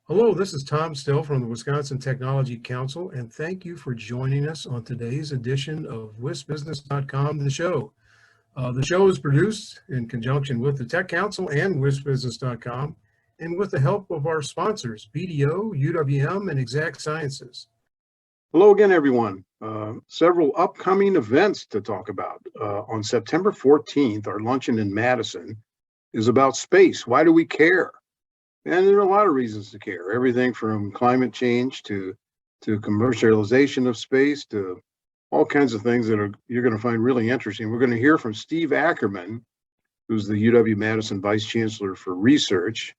Hello, this is Tom Still from the Wisconsin Technology Council, and thank you for joining us on today's edition of WisBusiness.com, the show. The show is produced in conjunction with the Tech Council and WisBusiness.com, and with the help of our sponsors, BDO, UWM, and Exact Sciences. Hello again, everyone. Several upcoming events to talk about. On September 14th, our luncheon in Madison is about space. Why do we care? And there are a lot of reasons to care. Everything from climate change to commercialization of space to all kinds of things that you're going to find really interesting. We're going to hear from Steve Ackerman, who's the UW-Madison Vice Chancellor for Research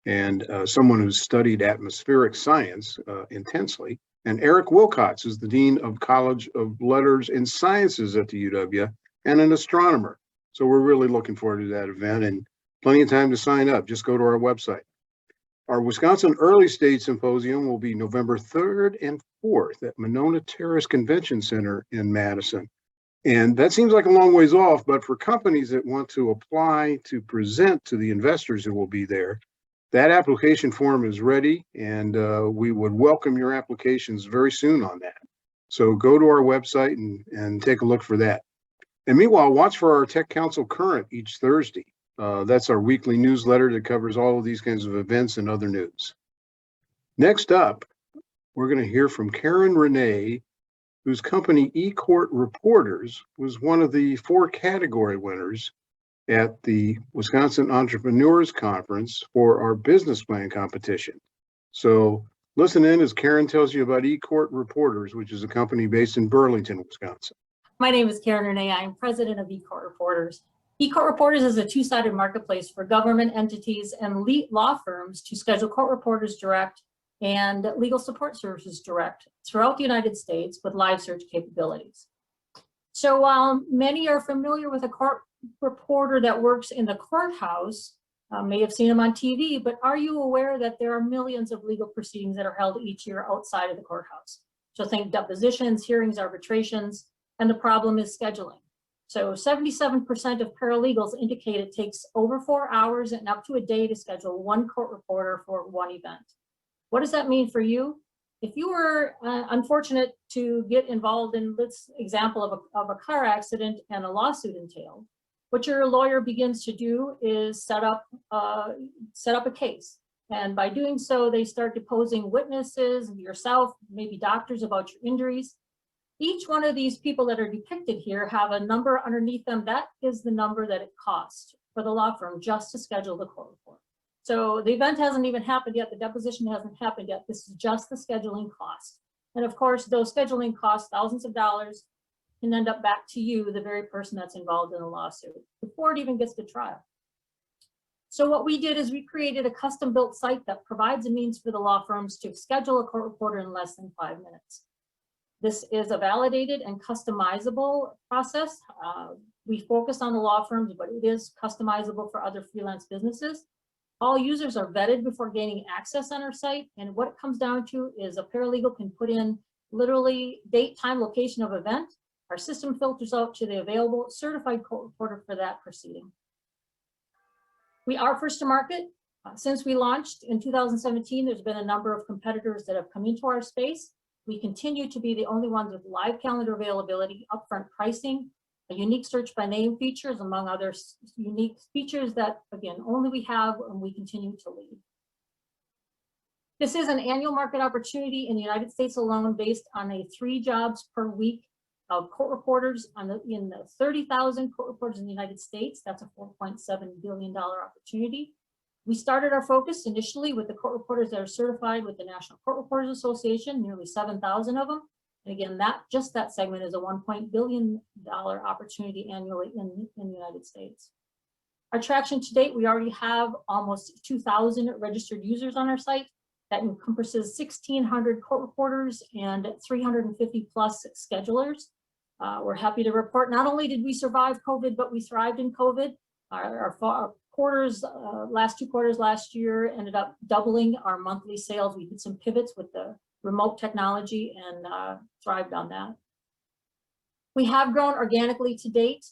and someone who's studied atmospheric science intensely. And Eric Wilcox, who's the Dean of College of Letters and Sciences at the UW and an astronomer. So we're really looking forward to that event and plenty of time to sign up. Just go to our website. Our Wisconsin Early Stage Symposium will be November 3rd and 4th at Monona Terrace Convention Center in Madison. And that seems like a long ways off, but for companies that want to apply to present to the investors who will be there, that application form is ready, and we would welcome your applications very soon on that. So go to our website and take a look for that. And meanwhile, watch for our Tech Council Current each Thursday. That's our weekly newsletter that covers all of these kinds of events and other news. Next up, we're going to hear from Karen Renee, whose company eCourt Reporters was one of the 4 category winners at the Wisconsin Entrepreneurs Conference for our business plan competition. So listen in as Karen tells you about eCourt Reporters, which is a company based in Burlington, Wisconsin. My name is Karen Renee. I am president of eCourt Reporters. eCourt Reporters is a two-sided marketplace for government entities and law firms to schedule court reporters direct and legal support services direct throughout the United States with live search capabilities. So while many are familiar with a court reporter that works in the courthouse, may have seen them on TV, but are you aware that there are millions of legal proceedings that are held each year outside of the courthouse? So think depositions, hearings, arbitrations, and the problem is scheduling. So 77% of paralegals indicate it takes over 4 hours and up to a day to schedule one court reporter for one event. What does that mean for you? If you were unfortunate to get involved in this example of a car accident and a lawsuit entailed, what your lawyer begins to do is set up a case. And by doing so, they start deposing witnesses, yourself, maybe doctors about your injuries. Each one of these people that are depicted here have a number underneath them. That is the number that it costs for the law firm just to schedule the court report. So the event hasn't even happened yet. The deposition hasn't happened yet. This is just the scheduling cost. And of course, those scheduling costs thousands of dollars can end up back to you, the very person that's involved in a lawsuit, before it even gets to trial. So what we did is we created a custom built site that provides a means for the law firms to schedule a court reporter in less than 5 minutes. This is a validated and customizable process. We focus on the law firms, but it is customizable for other freelance businesses. All users are vetted before gaining access on our site. And what it comes down to is a paralegal can put in literally date, time, location of event. Our system filters out to the available certified court reporter for that proceeding. We are first to market. Since we launched in 2017, there's been a number of competitors that have come into our space. We continue to be the only ones with live calendar availability, upfront pricing, a unique search by name features, among other unique features that, again, only we have and we continue to lead. This is an annual market opportunity in the United States alone based on a 3 jobs per week of court reporters in the 30,000 court reporters in the United States. That's a $4.7 billion opportunity. We started our focus initially with the court reporters that are certified with the National Court Reporters Association, nearly 7,000 of them. And again, just that segment is a $1 billion opportunity annually in the United States. Our traction to date, we already have almost 2,000 registered users on our site. That encompasses 1,600 court reporters and 350 plus schedulers. We're happy to report not only did we survive COVID, but we thrived in COVID. Our quarters, last 2 quarters last year ended up doubling our monthly sales. We did some pivots with the remote technology and thrived on that. We have grown organically to date.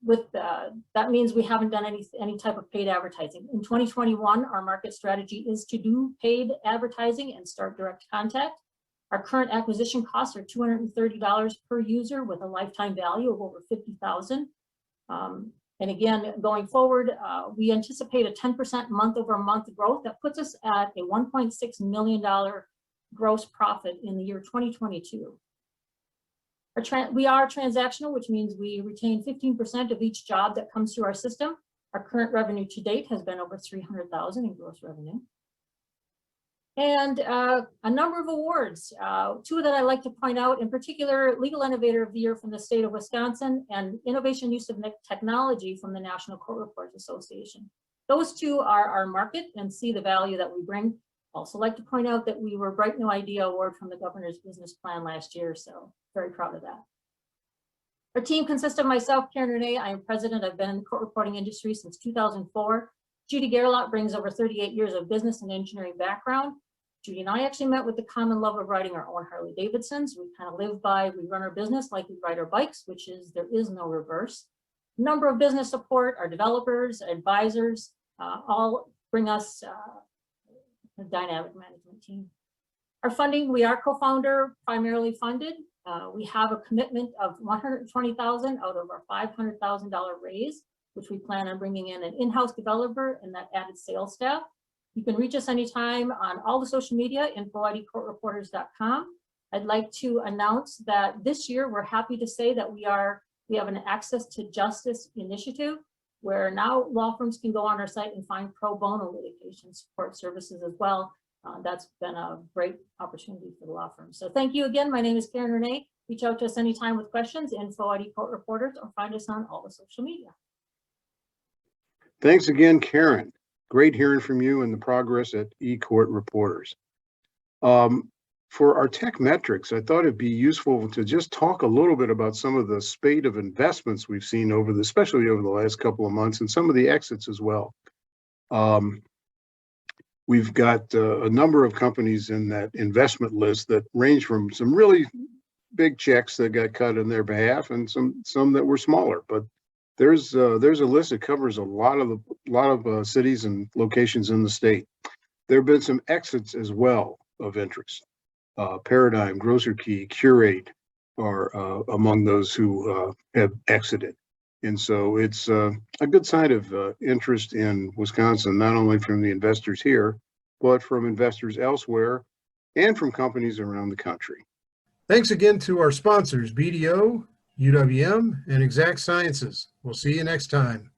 that means we haven't done any type of paid advertising. In 2021, our market strategy is to do paid advertising and start direct contact. Our current acquisition costs are $230 per user with a lifetime value of over $50,000. And again, going forward, we anticipate a 10% month-over-month growth that puts us at a $1.6 million gross profit in the year 2022. We are transactional, which means we retain 15% of each job that comes through our system. Our current revenue to date has been over $300,000 in gross revenue. And a number of awards, two that I like to point out, in particular, Legal Innovator of the Year from the state of Wisconsin and Innovation Use of Technology from the National Court Reporters Association. Those two are our market and see the value that we bring. Also like to point out that we were Bright New Idea Award from the Governor's Business Plan last year, so very proud of that. Our team consists of myself, Karen Renee. I am president. I've been in the court reporting industry since 2004. Judy Gerlach brings over 38 years of business and engineering background. Judy and I actually met with the common love of riding our own Harley Davidsons. We kind of live by, we run our business like we ride our bikes, which is, there is no reverse. Number of business support, our developers, advisors, all bring us a dynamic management team. Our funding, we are co-founder, primarily funded. We have a commitment of $120,000 out of our $500,000 raise, which we plan on bringing in an in-house developer and that added sales staff. You can reach us anytime on all the social media, info@ecourtreporters.com. I'd like to announce that this year, we're happy to say that we have an Access to Justice initiative, where now law firms can go on our site and find pro bono litigation support services as well. That's been a great opportunity for the law firm. So thank you again. My name is Karen Renee. Reach out to us anytime with questions, info@eCourtReporters, or find us on all the social media. Thanks again, Karen. Great hearing from you and the progress at eCourt Reporters. For our tech metrics, I thought it'd be useful to just talk a little bit about some of the spate of investments we've seen especially over the last couple of months, and some of the exits as well. We've got a number of companies in that investment list that range from some really big checks that got cut on their behalf and some that were smaller, but there's a list that covers a lot of cities and locations in the state. There have been some exits as well of interest. Paradigm, Grocer Key, Curate are among those who have exited. And so it's a good sign of interest in Wisconsin, not only from the investors here, but from investors elsewhere and from companies around the country. Thanks again to our sponsors, BDO, UWM, and Exact Sciences. We'll see you next time.